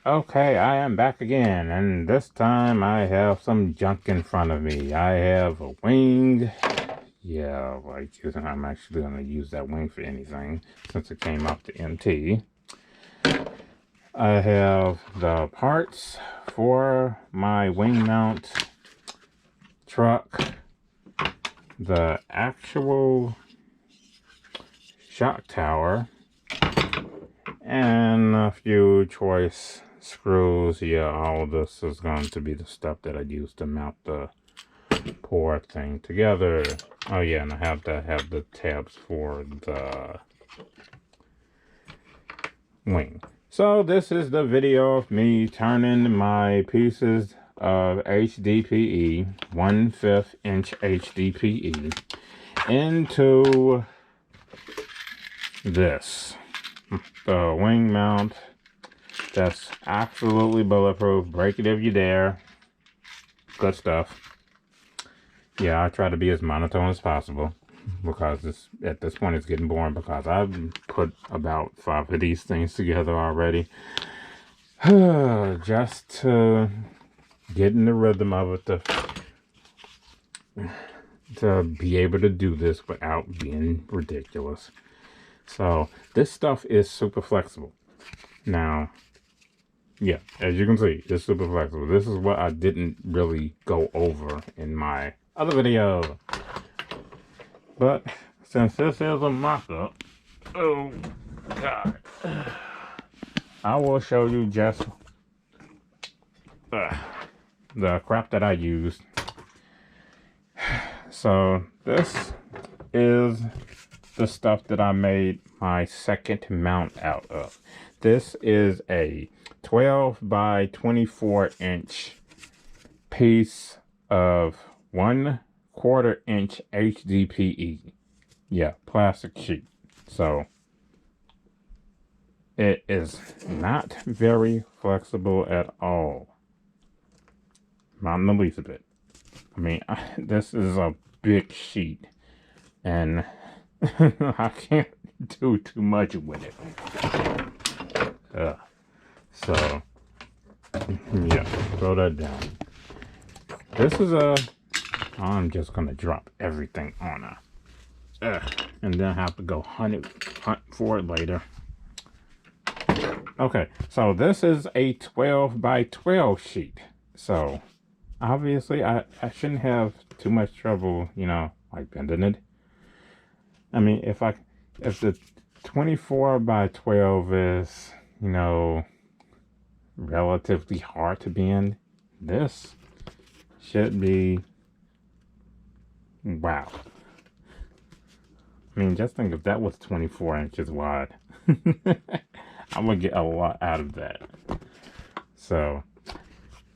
Okay, I am back again, and this time I have some junk in front of me. I have a wing. Yeah, I'm actually going to use that wing for anything since it came off the MT. I have the parts for my wing mount truck, the actual shock tower, and a few choice screws. Yeah, all this is going to be the stuff that I use to mount the poor thing together. Oh yeah, and I have to have the tabs for the wing. So this is the video of me turning my pieces of HDPE, 1/5 inch HDPE, into this. The wing mount that's absolutely bulletproof. Break it if you dare. Good stuff. Yeah, I try to be as monotone as possible because at this point it's getting boring because I've put about 5 of these things together already. Just to get in the rhythm of it, to be able to do this without being ridiculous. So this stuff is super flexible. Now, yeah, as you can see, it's super flexible. This is what I didn't really go over in my other video. But since this is a mock-up, oh god, I will show you just the crap that I used. So this is the stuff that I made my second mount out of. This is a 12 by 24 inch piece of 1/4 inch HDPE. Yeah, plastic sheet. So it is not very flexible at all. Not in the least bit. I mean, this is a big sheet and I can't do too much with it. So yeah, throw that down. This is I'm just gonna drop everything on and then have to go hunt for it later. Okay, so this is a 12 by 12 sheet. So obviously I shouldn't have too much trouble, like bending it. I mean, if the 24 by 12 is, relatively hard to bend, this should be, wow. I mean, just think if that was 24 inches wide, I would get a lot out of that. So,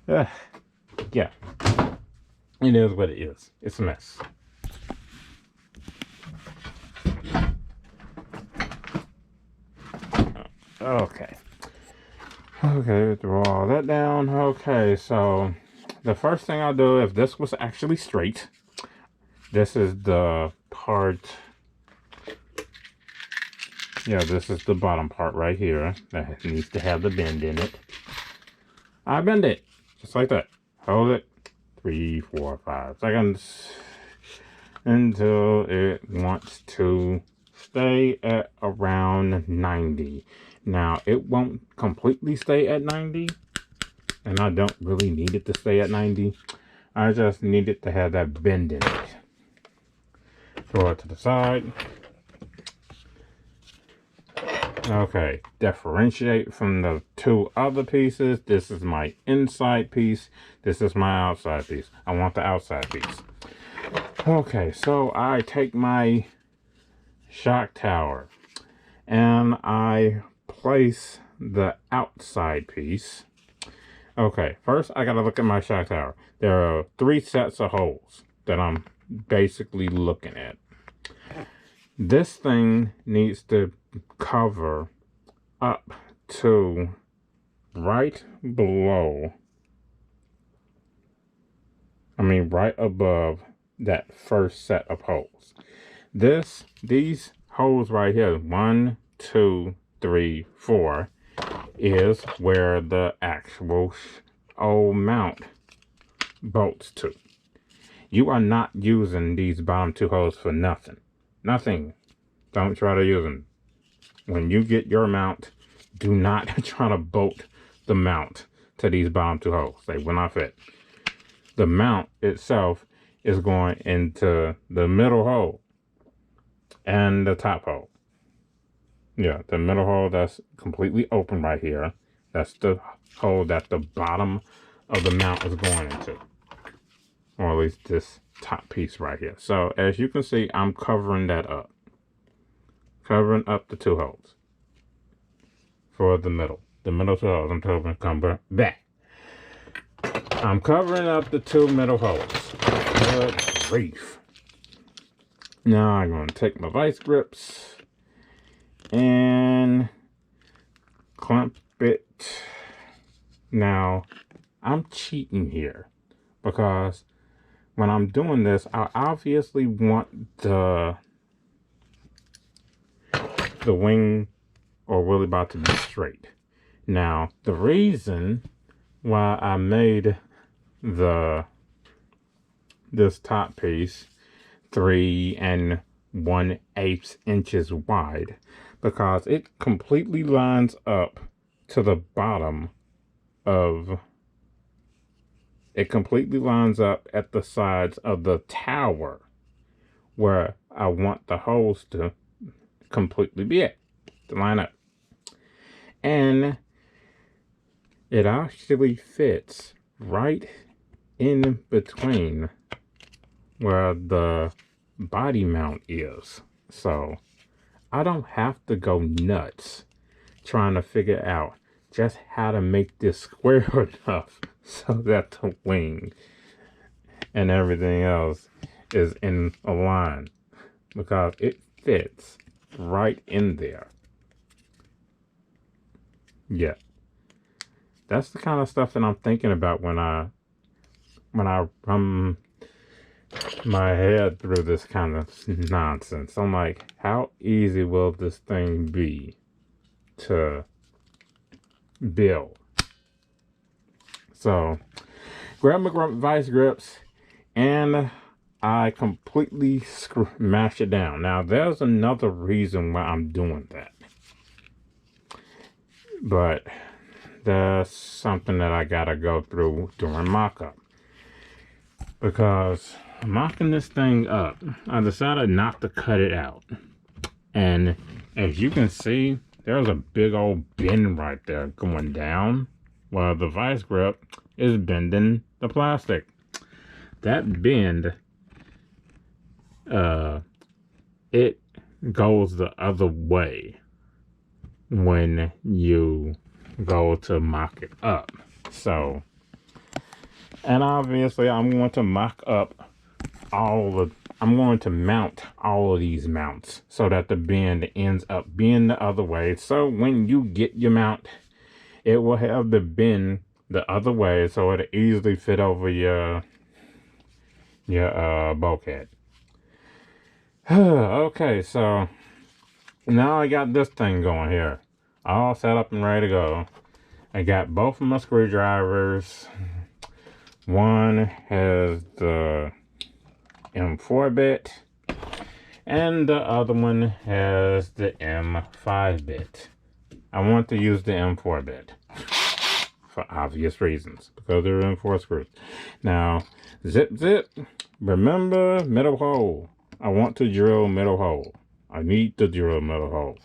yeah, it is what it is. It's a mess. Okay, throw all that down. Okay, so the first thing I'll do, if this was actually straight, this is the part, yeah, this is the bottom part right here that needs to have the bend in it. I bend it just like that. Hold it 3, 4, 5 seconds until it wants to stay at around 90. Now, it won't completely stay at 90, and I don't really need it to stay at 90. I just need it to have that bend in it. Throw it to the side. Okay, differentiate from the 2 other pieces. This is my inside piece. This is my outside piece. I want the outside piece. Okay, so I take my shock tower and I place the outside piece. Okay, first I gotta look at my shock tower. There are 3 sets of holes that I'm basically looking at. This thing needs to cover up to right below, right above that first set of holes. These holes right here, 1, 2, 3, 4, is where the actual old mount bolts to. You are not using these bottom two holes for nothing. Nothing. Don't try to use them. When you get your mount, do not try to bolt the mount to these bottom two holes. They will not fit. The mount itself is going into the middle hole and the top hole. Yeah, the middle hole that's completely open right here. That's the hole that the bottom of the mount is going into. Or at least this top piece right here. So as you can see, I'm covering that up. Covering up the two holes. For the middle. The middle two holes. I'm covering back. I'm covering up the two middle holes. Good grief. Now I'm going to take my vice grips and clamp it. Now, I'm cheating here because when I'm doing this, I obviously want the wing or wheelie bar to be straight. Now, the reason why I made this top piece 3 1/8 inches wide, because it completely lines up to the bottom of it completely lines up at the sides of the tower where I want the holes to completely be at, to line up. And it actually fits right in between where the body mount is. So I don't have to go nuts trying to figure out just how to make this square enough so that the wing and everything else is in a line, because it fits right in there. Yeah, that's the kind of stuff that I'm thinking about when I run my head through this kind of nonsense. I'm like, how easy will this thing be to build? So grab my vice grips and I completely mash it down. Now there's another reason why I'm doing that, but that's something that I gotta go through during mock-up. Because mocking this thing up, I decided not to cut it out. And as you can see, there's a big old bend right there going down while the vice grip is bending the plastic. That bend, it goes the other way when you go to mock it up. So, and obviously I'm going to mock up I'm going to mount all of these mounts so that the bend ends up being the other way. So when you get your mount, it will have the bend the other way, so it'll easily fit over your bulkhead. Okay, so now I got this thing going here, all set up and ready to go. I got both of my screwdrivers. One has the M4 bit and the other one has the M5 bit. I want to use the M4 bit for obvious reasons, because they're M4 screws. Now, zip, remember middle hole. I want to drill middle hole. I need to drill middle hole.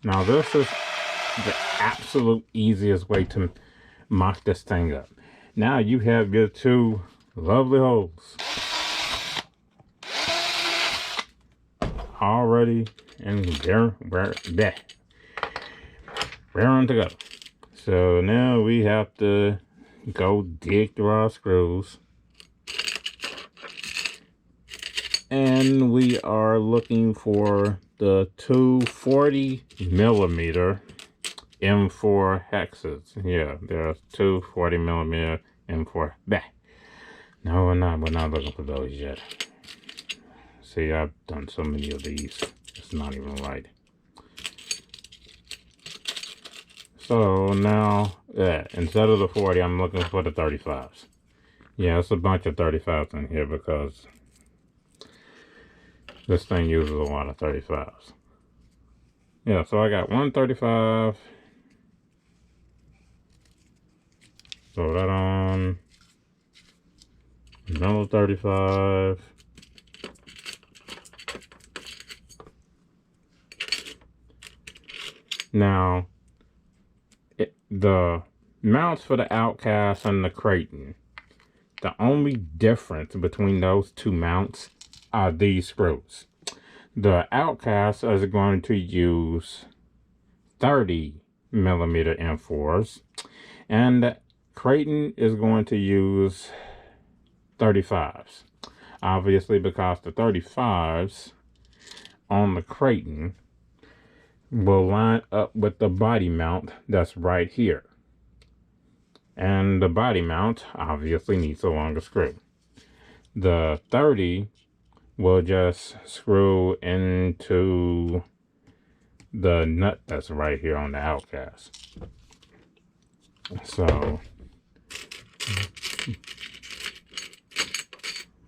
Now this is the absolute easiest way to mock this thing up. Now you have your two lovely holes already and raring to go. So now we have to go dig through our screws, and we are looking for the 240 millimeter M4 hexes. Yeah, there are 240 millimeter M4. Bah. No, we're not looking for those yet. See, I've done so many of these. It's not even right. So now, instead of the 40, I'm looking for the 35s. Yeah, it's a bunch of 35s in here because this thing uses a lot of 35s. Yeah, so I got one 35. Throw that on. Another 35. Now, the mounts for the Outcast and the Kraton, the only difference between those two mounts are these screws. The Outcast is going to use 30mm M4s, and the Kraton is going to use 35s. Obviously, because the 35s on the Kraton will line up with the body mount that's right here. And the body mount obviously needs a longer screw. The 30 will just screw into the nut that's right here on the Outcast. So,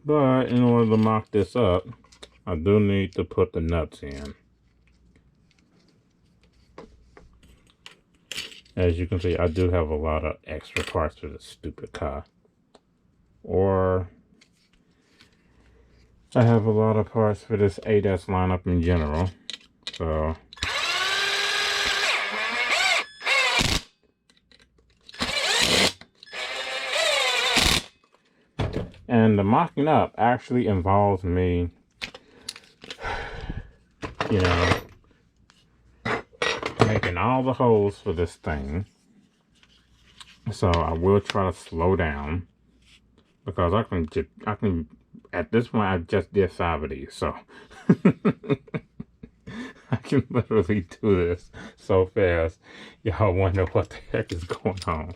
but in order to mock this up, I do need to put the nuts in. As you can see, I do have a lot of extra parts for this stupid car. Or I have a lot of parts for this ADAS lineup in general. So and the mocking up actually involves me, you know, making all the holes for this thing. So I will try to slow down because I can at this point I just did 5 of these, so I can literally do this so fast. Y'all wonder what the heck is going on.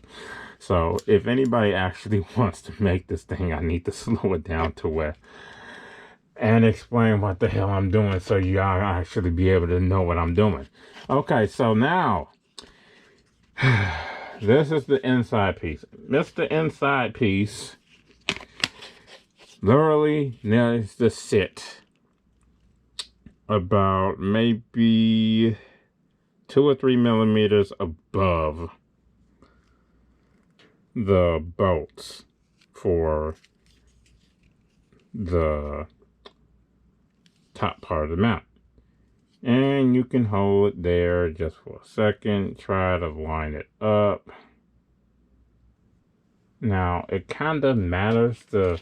So if anybody actually wants to make this thing, I need to slow it down to where and explain what the hell I'm doing so y'all actually be able to know what I'm doing. Okay, so now this is the inside piece. Mr. Inside piece literally needs to sit about maybe 2 or 3 millimeters above the bolts for the top part of the mount. And you can hold it there just for a second. Try to line it up. Now, it kind of matters to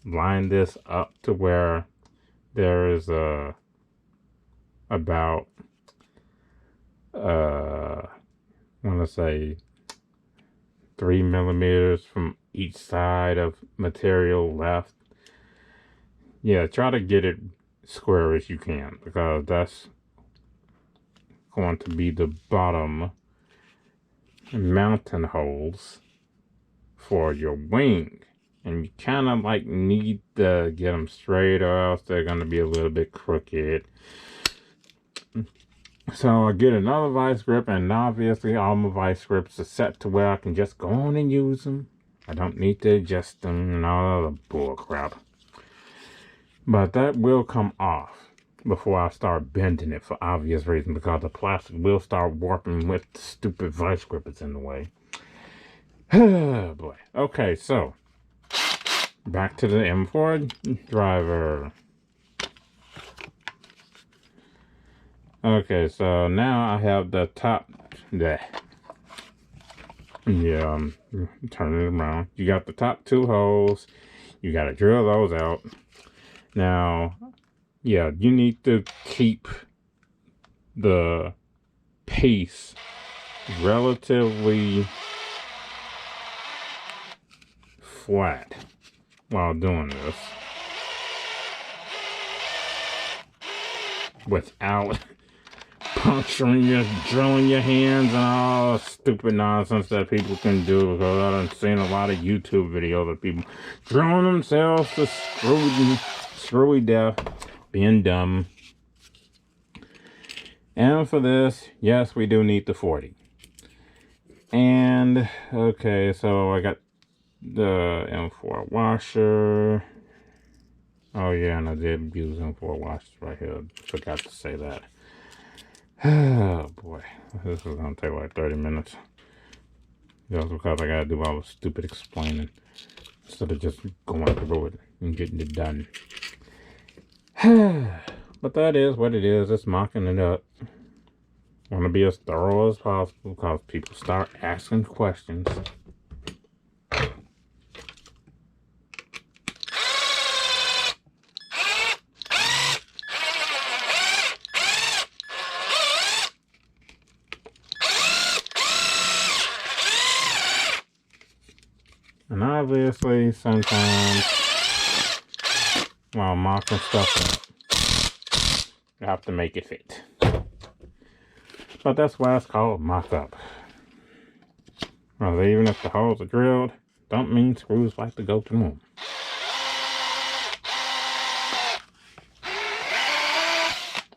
line this up to where there is about I want to say 3 millimeters from each side of material left. Yeah, try to get it square as you can, because that's going to be the bottom mounting holes for your wing. And you kind of like need to get them straight, or else they're going to be a little bit crooked. So I get another vice grip, and obviously all my vice grips are set to where I can just go on and use them. I don't need to adjust them and all the bull crap. But that will come off before I start bending it, for obvious reasons, because the plastic will start warping with the stupid vice grip that's in the way. Oh boy. Okay, so back to the M4 driver. Okay, so now I have the top there. Yeah, turn it around. You got the top 2 holes. You got to drill those out. Now, yeah, you need to keep the piece relatively flat while doing this, without puncturing your, drilling your hands and all stupid nonsense that people can do. Because I've seen a lot of YouTube videos of people drilling themselves to screwy death, being dumb. And for this, yes, we do need the 40. And, okay, so I got the M4 washer. Oh, yeah, and I did use M4 washers right here. Forgot to say that. Oh, boy. This is going to take like 30 minutes. Just because I got to do all the stupid explaining instead of just going through it and getting it done. But that is what it is. It's mocking it up. Want to be as thorough as possible because people start asking questions. And obviously, sometimes while mocking stuff up, you have to make it fit. But that's why it's called mock-up. Well, even if the holes are drilled, don't mean screws like to go through them.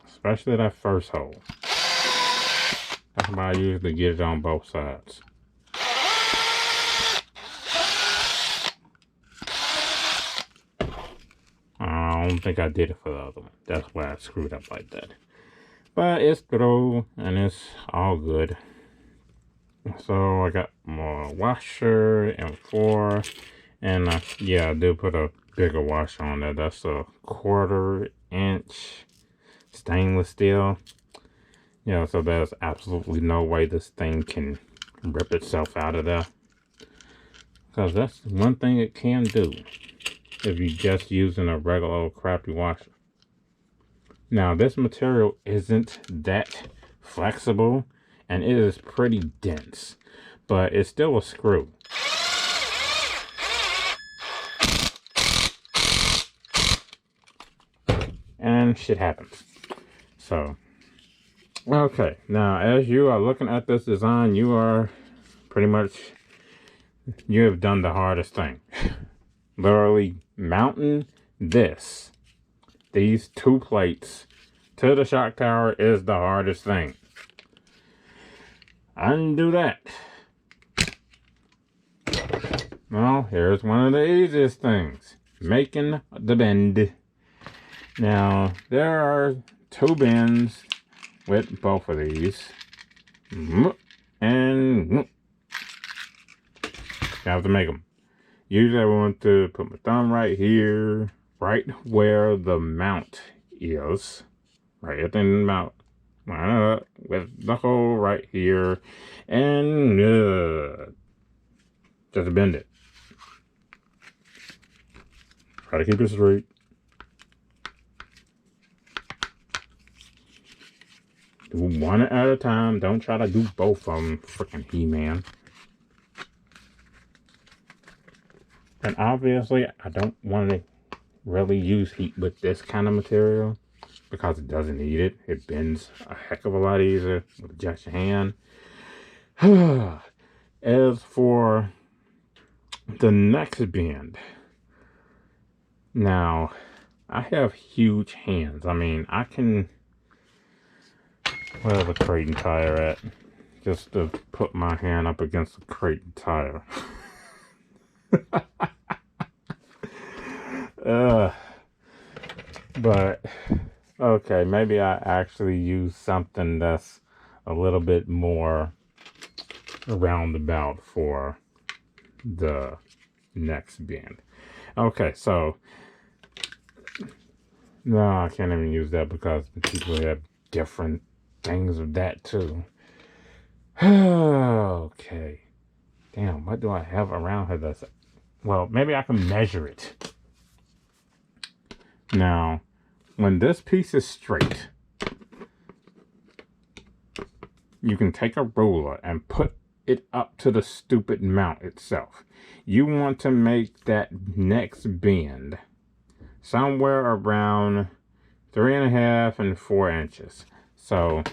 Especially that first hole. That's why I usually get it on both sides. I don't think I did it for the other one. That's why I screwed up like that. But it's through and it's all good. So I got more washer and 4. And yeah, I did put a bigger washer on there. That's a 1/4 inch stainless steel. Yeah, so there's absolutely no way this thing can rip itself out of there. Because that's one thing it can do if you're just using a regular old crappy washer. Now, this material isn't that flexible, and it is pretty dense, but it's still a screw. And shit happens. So, okay, now as you are looking at this design, you are pretty much, you have done the hardest thing. Literally mounting these 2 plates to the shock tower is the hardest thing. Undo that. Well, here's one of the easiest things. Making the bend. Now, there are 2 bends with both of these. And you have to make them. Usually I want to put my thumb right here, right where the mount is. Right at the mount. With the hole right here. And just bend it. Try to keep it straight. Do one at a time. Don't try to do both of them. Freaking He-Man. And obviously, I don't want to really use heat with this kind of material because it doesn't need it. It bends a heck of a lot easier with just your hand. As for the next bend, now I have huge hands. I mean, I can, where's the Kraton tire at? Just to put my hand up against the Kraton tire. But okay, maybe I actually use something that's a little bit more roundabout for the next bend. Okay, so no, I can't even use that because people have different things of that too. Okay, damn, what do I have around here that's, well, maybe I can measure it. Now, when this piece is straight, you can take a ruler and put it up to the stupid mount itself. You want to make that next bend somewhere around 3.5 and 4 inches. So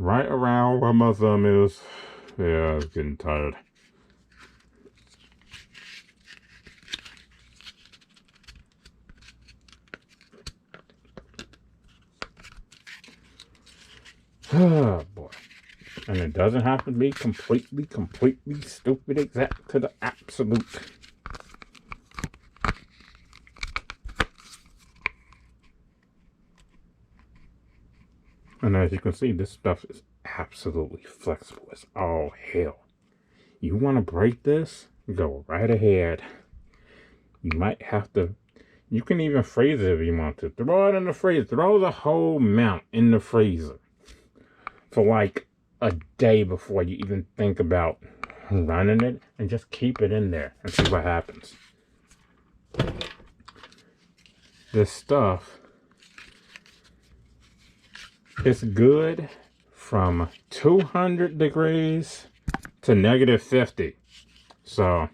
right around where my thumb is. Yeah, it's getting tired. Oh boy. And it doesn't have to be completely stupid exact to the absolute. And as you can see, this stuff is absolutely flexible as all hell. You want to break this? Go right ahead. You might have to, you can even freeze it if you want to. Throw it in the freezer. Throw the whole mount in the freezer for like a day before you even think about running it, and just keep it in there and see what happens. This stuff is good from 200 degrees to -50. So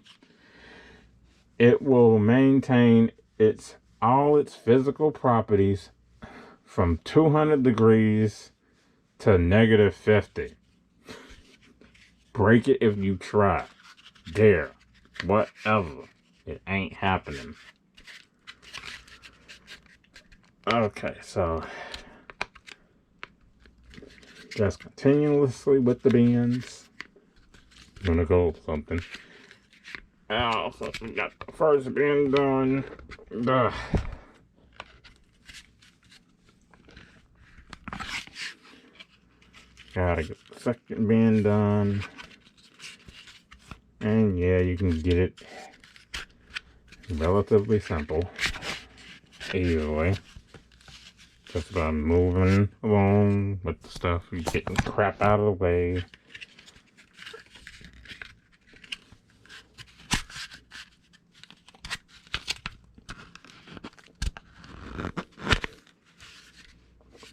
it will maintain all its physical properties from 200 degrees to -50. Break it if you try. Dare. Whatever. It ain't happening. Okay, so just continuously with the bends. I'm gonna go with something. Oh, so we got the first bend done. Ugh. Gotta get the second bend done. And yeah, you can get it relatively simple. Easily. Just by moving along with the stuff. You're getting crap out of the way.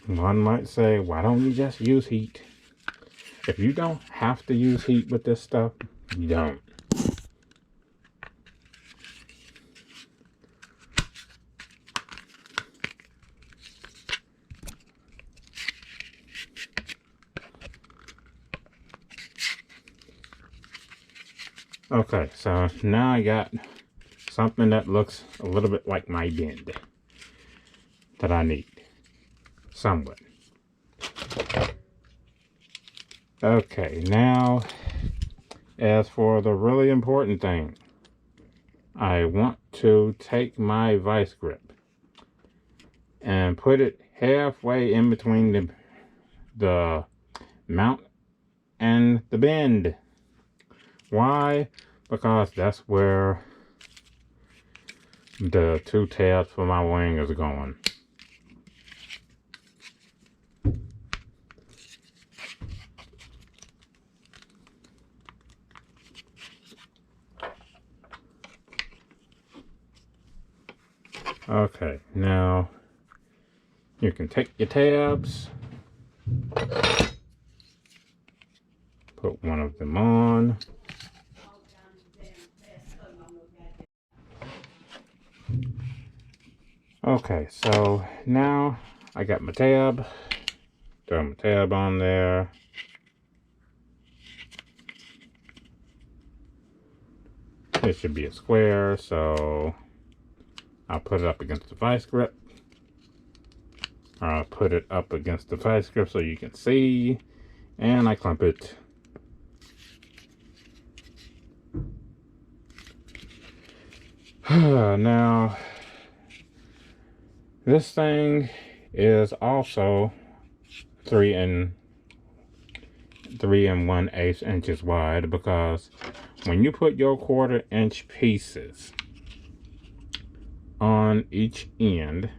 One might say, why don't you just use heat? If you don't have to use heat with this stuff, you don't. Okay, so now I got something that looks a little bit like my bend that I need. Somewhat. Okay, now as for the really important thing, I want to take my vice grip and put it halfway in between the mount and the bend. Why? Because that's where the two tabs for my wing is going. Okay, now you can take your tabs, put one of them on. Okay, so now I got my tab, throw my tab on there. It should be a square, so I'll put it up against the vice grip. I'll put it up against the vice grip so you can see, and I clamp it. Now, this thing is also 3 1/8 inches wide, because when you put your 1/4 inch pieces on each end,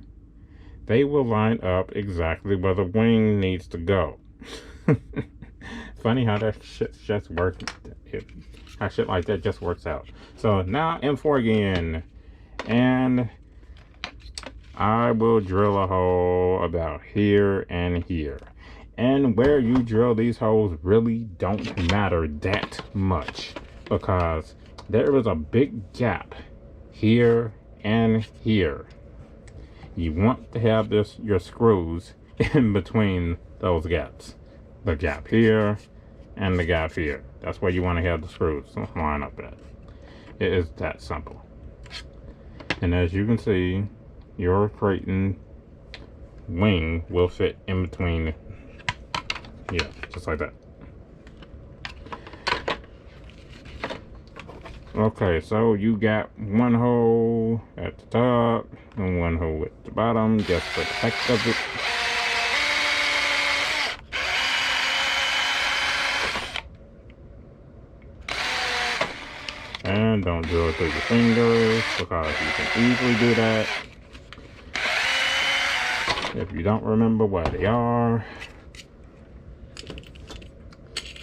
they will line up exactly where the wing needs to go. Funny how that shit just works. How shit like that just works out. So now M4 again, and I will drill a hole about here and here. And where you drill these holes really don't matter that much, because there is a big gap here and here. You want to have your screws in between those gaps. the gap here and the gap here. That's where you want to have the screws line up at. It is that simple. And as you can see, your Kraton wing will fit in between. Yeah, just like that. Okay, so you got one hole at the top and one hole at the bottom, just for the heck of it. And don't drill it through your fingers, because you can easily do that if you don't remember where they are.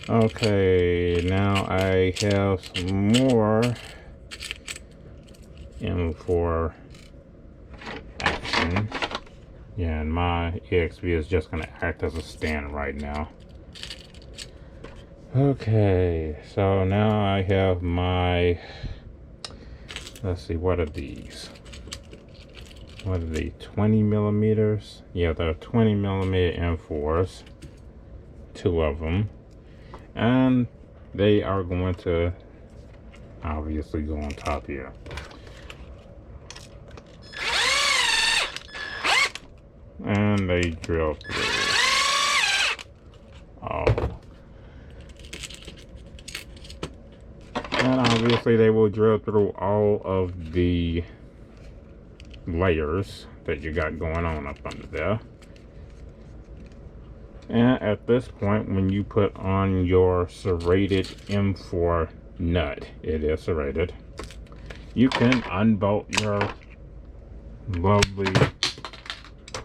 Okay, now I have some more M4 action. Yeah, and my EXP is just going to act as a stand right now. Okay, so now I have my, let's see, what are these? What are they, 20 millimeters? Yeah, they're 20 millimeter M4s, 2 of them. And they are going to obviously go on top here. And they drill through. Oh. And obviously they will drill through all of the layers that you got going on up under there. And at this point, when you put on your serrated M4 nut, it is serrated, you can unbolt your lovely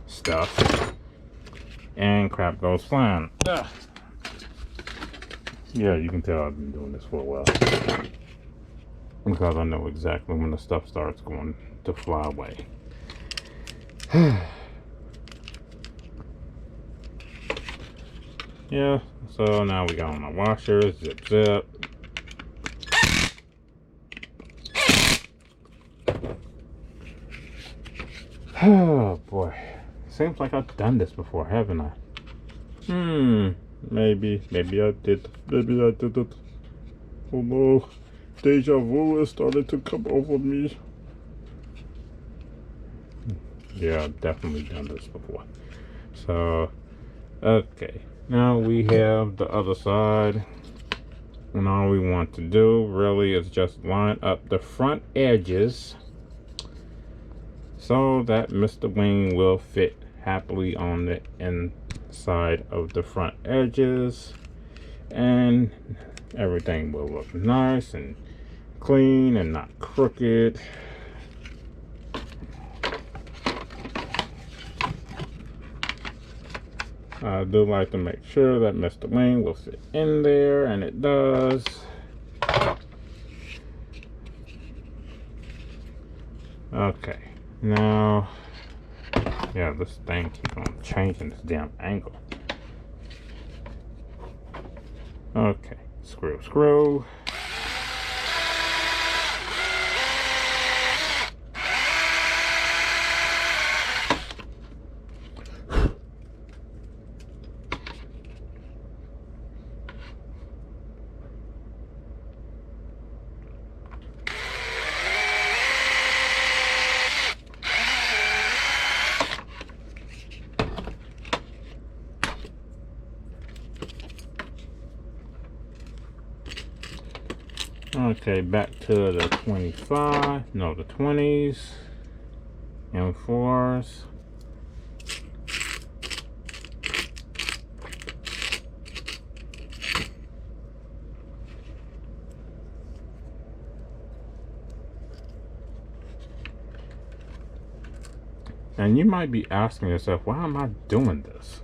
stuff and crap goes flying. Ugh. Yeah, you can tell I've been doing this for a while, because I know exactly when the stuff starts going to fly away. Yeah, so now we got on our washers, zip zip. Oh boy, seems like I've done this before, haven't I? Maybe I did it. Oh no, deja vu is starting to come over me. Yeah, I've definitely done this before. So, okay. Now we have the other side, and all we want to do really is just line up the front edges so that Mr. Wing will fit happily on the inside of the front edges, and everything will look nice and clean and not crooked. I do like to make sure that Mr. Wing will fit in there, and it does. Okay, now, yeah, this thing keeps on changing this damn angle. Okay, screw. Okay, back to the 20s, M4s. And you might be asking yourself, why am I doing this?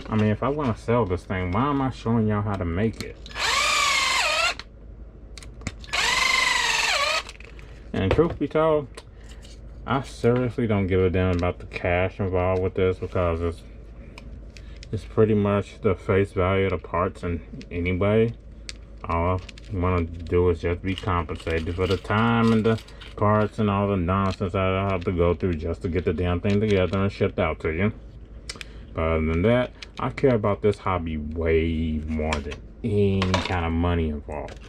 I mean, if I want to sell this thing, why am I showing y'all how to make it? And truth be told, I seriously don't give a damn about the cash involved with this, because it's pretty much the face value of the parts. And anyway, all I want to do is just be compensated for the time and the parts and all the nonsense I have to go through just to get the damn thing together and shipped out to you. But other than that, I care about this hobby way more than any kind of money involved.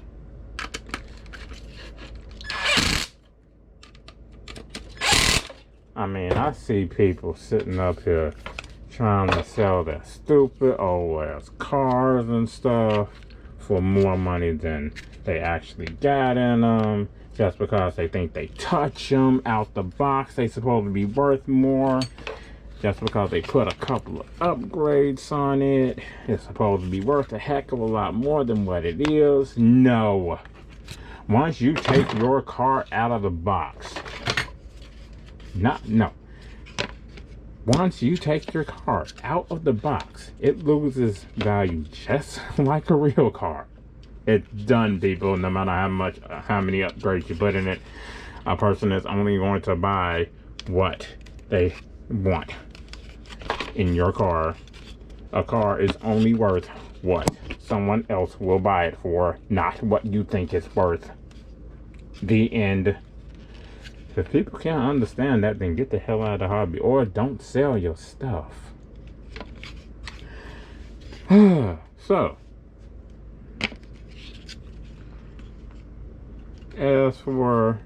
I mean, I see people sitting up here trying to sell their stupid old ass cars and stuff for more money than they actually got in them, just because they think they touch them out the box. They supposed to be worth more. Just because they put a couple of upgrades on it, it's supposed to be worth a heck of a lot more than what it is. No. Once you take your car out of the box, no. Once you take your car out of the box, it loses value just like a real car. It's done, people. No matter how many upgrades you put in it, a person is only going to buy what they want in your car. A car is only worth what someone else will buy it for, not what you think it's worth. The end. If people can't understand that, then get the hell out of the hobby, or don't sell your stuff. So, as for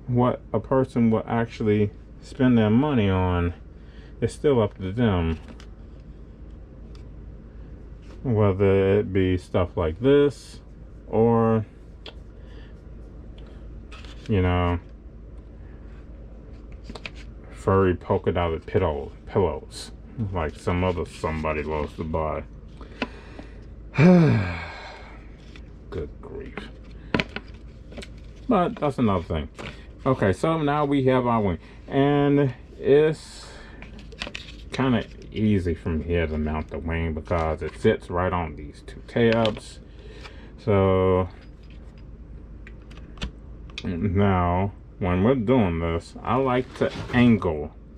what a person will actually spend their money on, it's still up to them. Whether it be stuff like this, or, you know, furry polka dotted pillows like somebody loves to buy. Good grief. But that's another thing. Okay, so now we have our wing, and it's kind of easy from here to mount the wing because it sits right on these two tabs. So now when we're doing this, I like to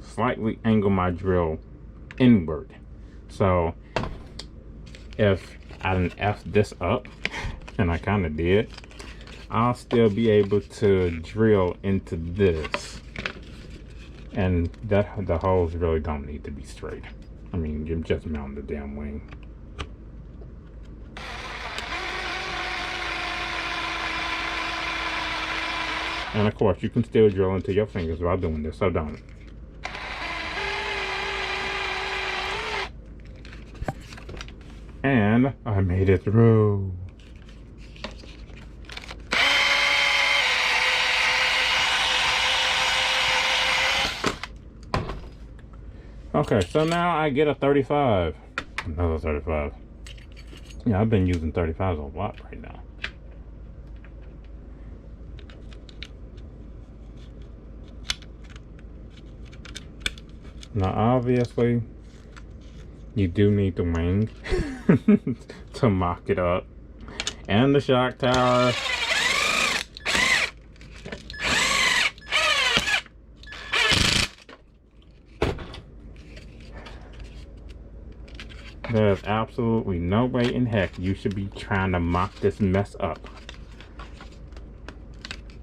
slightly angle my drill inward. So if I didn't F this up, and I kind of did, I'll still be able to drill into this. And the holes really don't need to be straight. I mean, you just mount the damn wing. And of course, you can still drill into your fingers while doing this, so don't. And I made it through. Okay, so now I get a 35. Another 35. Yeah, I've been using 35s a lot right now. Now, obviously, you do need the wing to mock it up. And the shock tower. There's absolutely no way in heck you should be trying to mock this mess up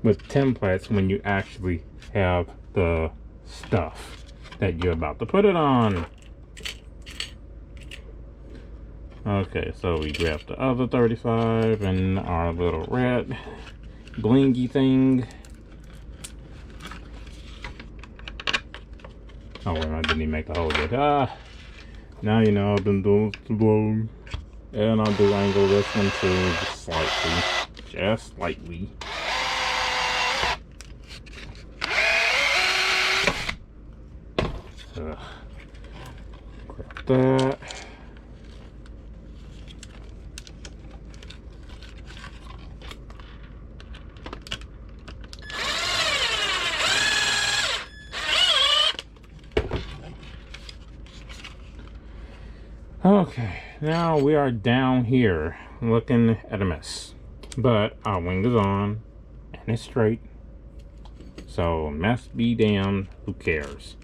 with templates when you actually have the stuff that you're about to put it on. Okay, so we grab the other 35 and our little red blingy thing. Oh wait, I didn't even make the hole yet. Now you know I've been doing too long. And I'll do angle this one too, just slightly. Just slightly. Grab that. Okay, now we are down here looking at a mess, but our wing is on and it's straight, so mess be damned, who cares?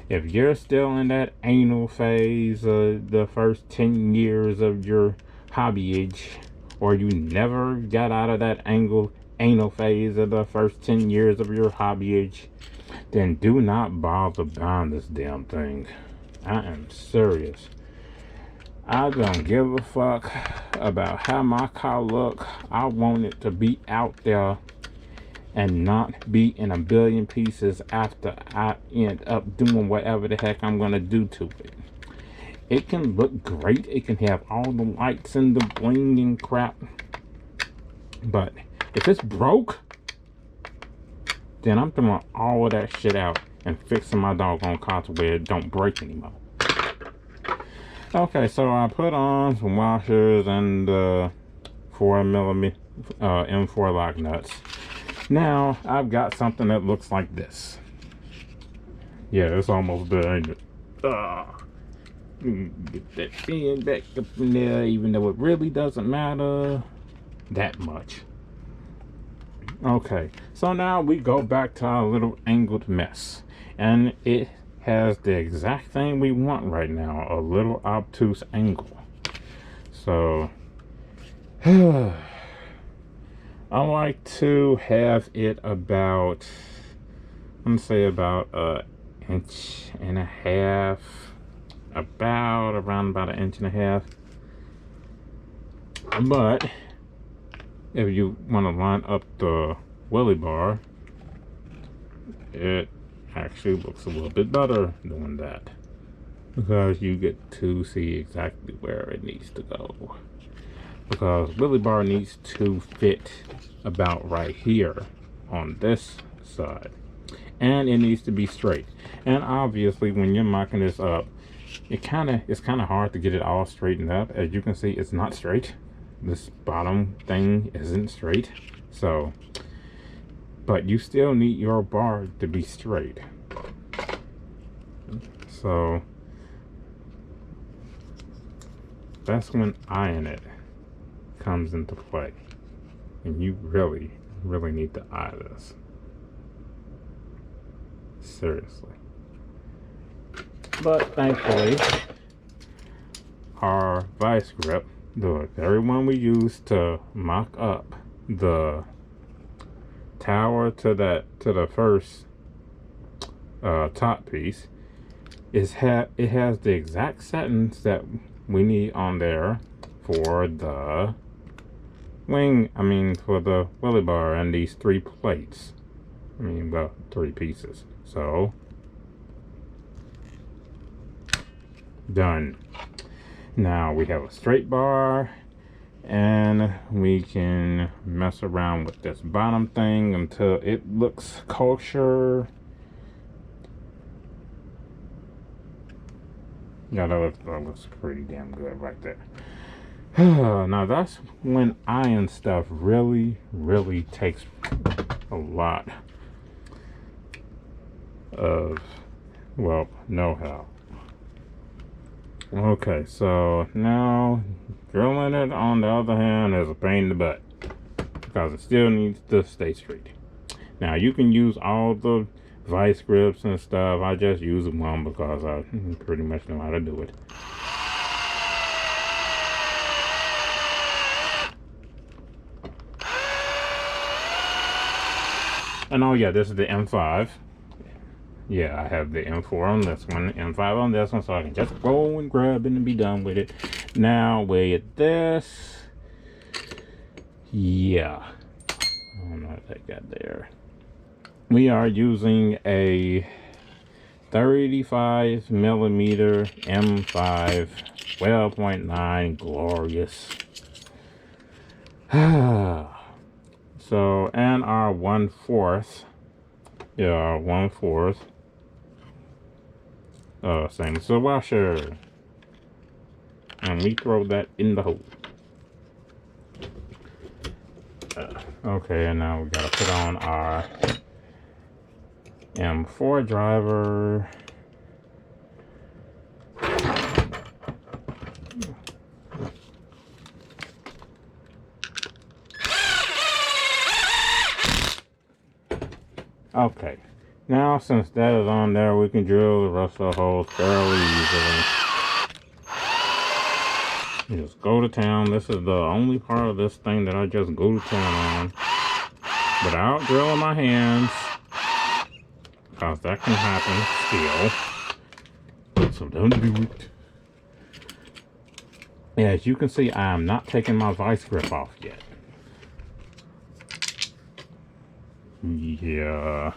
If you're still in that anal phase of the first 10 years of your hobbyage, or you never got out of that anal phase of the first 10 years of your hobbyage, then do not bother buying this damn thing. I am serious. I don't give a fuck about how my car look. I want it to be out there and not be in a billion pieces after I end up doing whatever the heck I'm gonna do to it. It can look great. It can have all the lights and the bling and crap. But if it's broke, then I'm throwing all of that shit out and fixing my doggone car to where it don't break anymore. Okay, so I put on some washers and 4mm M4 lock nuts. Now I've got something that looks like this. Yeah, it's almost done, ain't it? Get that fin back up in there, even though it really doesn't matter that much. Okay, so now we go back to our little angled mess, and it has the exact thing we want right now, a little obtuse angle. So I like to have it about, I'm gonna say about an inch and a half, around about an inch and a half. But if you want to line up the wheelie bar, it actually looks a little bit better doing that, because you get to see exactly where it needs to go, because wheelie bar needs to fit about right here on this side, and it needs to be straight. And obviously when you're mocking this up, it's kind of hard to get it all straightened up. As you can see, it's not straight. This bottom thing isn't straight. So, but you still need your bar to be straight. So that's when iron it comes into play, and you really need to eye this seriously. But thankfully, our vice grip, the very one we use to mock up the tower to the first top piece, it has the exact settings that we need on there for the wing, for the wheelie bar and these 3 plates. Well, 3 pieces. So done. Now we have a straight bar, and we can mess around with this bottom thing until it looks kosher. Yeah, that looks pretty damn good right there. Now that's when iron stuff really takes a lot of, well, know-how. Okay, so now drilling it, on the other hand, is a pain in the butt, because it still needs to stay straight. Now you can use all the vice grips and stuff. I just use one because I pretty much know how to do it. And oh yeah, this is the M5. Yeah, I have the M4 on this one, M5 on this one, so I can just go and grab it and be done with it. Now with this, yeah, I don't know what I got there. We are using a 35mm M5 12.9 glorious. So, and our 1/4, yeah, our 1/4 stainless washer, and we throw that in the hole. Okay, and now we gotta put on our M4 driver. Okay, now since that is on there, we can drill the rest of the holes fairly easily. You just go to town. This is the only part of this thing that I just go to town on without drilling my hands, because that can happen still. So don't do it. As you can see, I am not taking my vice grip off yet. Yeah.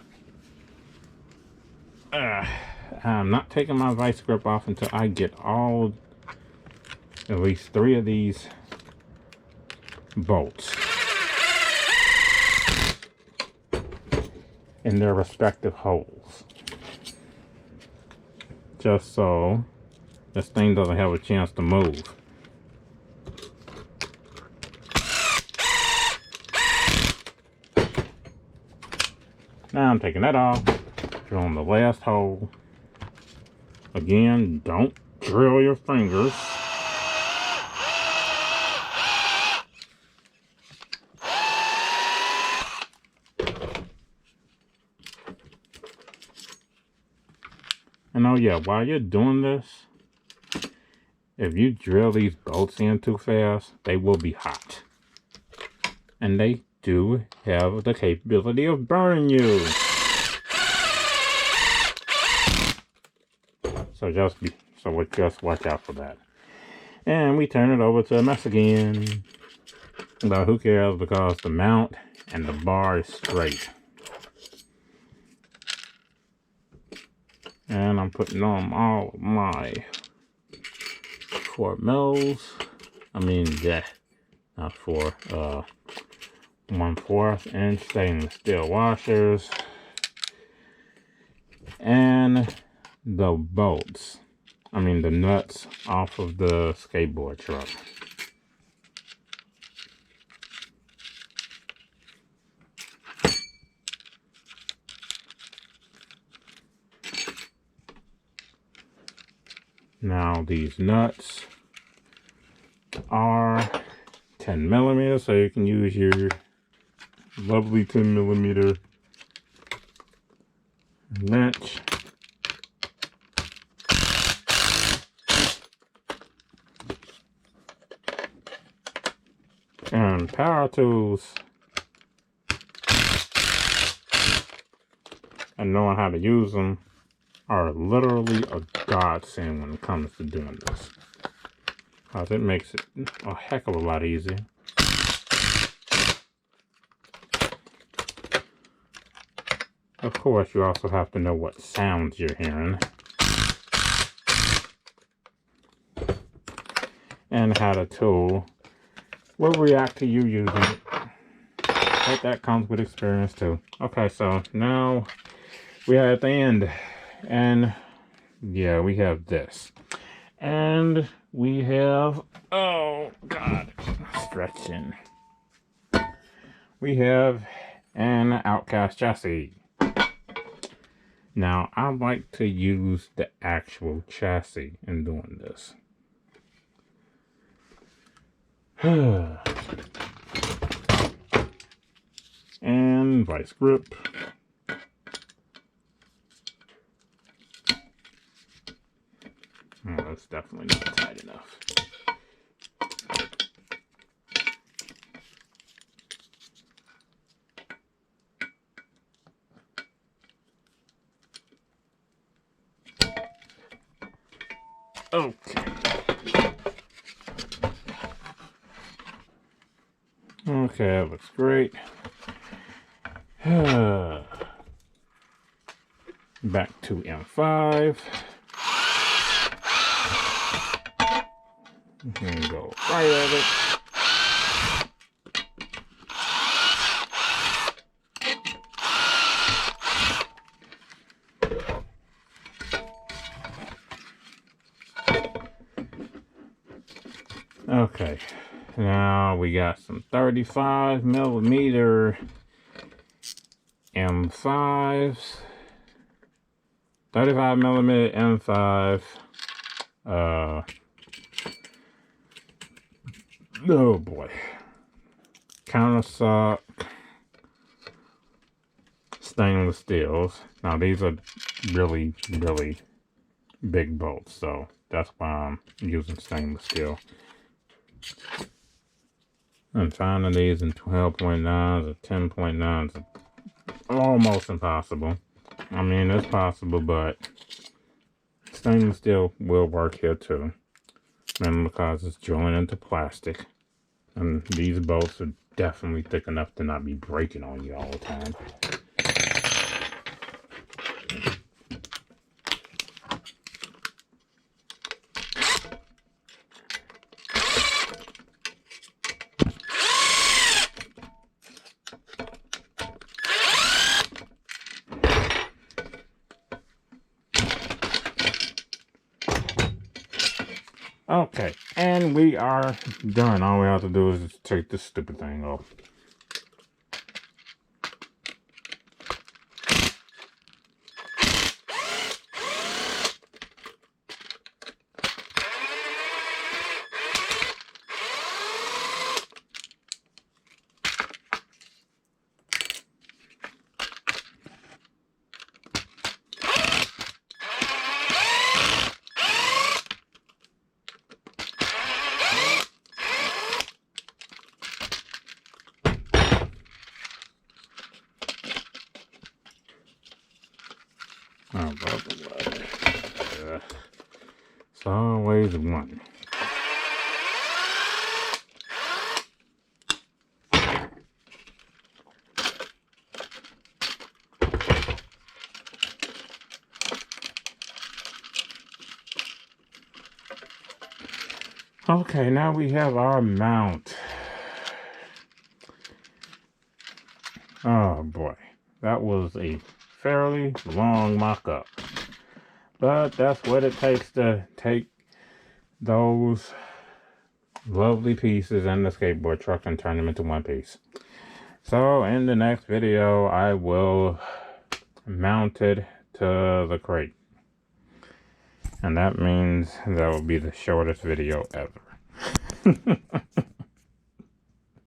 I'm not taking my vice grip off until I get at least 3 of these bolts in their respective holes. Just so this thing doesn't have a chance to move. Now I'm taking that off, drilling the last hole. Again, don't drill your fingers. And oh yeah, while you're doing this, if you drill these bolts in too fast, they will be hot. And they do have the capability of burning you. So just watch out for that. And we turn it over to a mess again. But who cares, because the mount and the bar is straight. And I'm putting on all of my 4 mils. I mean, yeah, not 4, 1/4 inch stainless steel washers. And the bolts, the nuts off of the skateboard truck. Now these nuts are 10 millimeters, so you can use your lovely 10 millimeter wrench. And power tools, and knowing how to use them, are literally a godsend when it comes to doing this. Because it makes it a heck of a lot easier. Of course, you also have to know what sounds you're hearing. And how the tool will react to you using it. But that comes with experience too. Okay, so now we are at the end. And yeah, we have this. And we have, oh God, stretching. We have an Outcast chassis. Now, I like to use the actual chassis in doing this. And vice grip. Oh, that's definitely not tight enough. Okay. Okay, that looks great. Back to M5. And go right at it. Okay, now we got some 35 millimeter M5s, 35 millimeter M5. Oh boy, countersunk stainless steels. Now these are really, really big bolts, so that's why I'm using stainless steel. And finding these in 12.9s or 10.9s is almost impossible. I mean, it's possible, but stainless steel will work here too. And because it's drilling into plastic. And these bolts are definitely thick enough to not be breaking on you all the time. Okay, and we are done. All we have to do is just take this stupid thing off. Oh, blah, blah, blah. It's always one. Okay, now we have our mount. Oh boy, that was a fairly long mock-up. But that's what it takes to take those lovely pieces and the skateboard truck and turn them into one piece. So in the next video, I will mount it to the crate. And that means that will be the shortest video ever.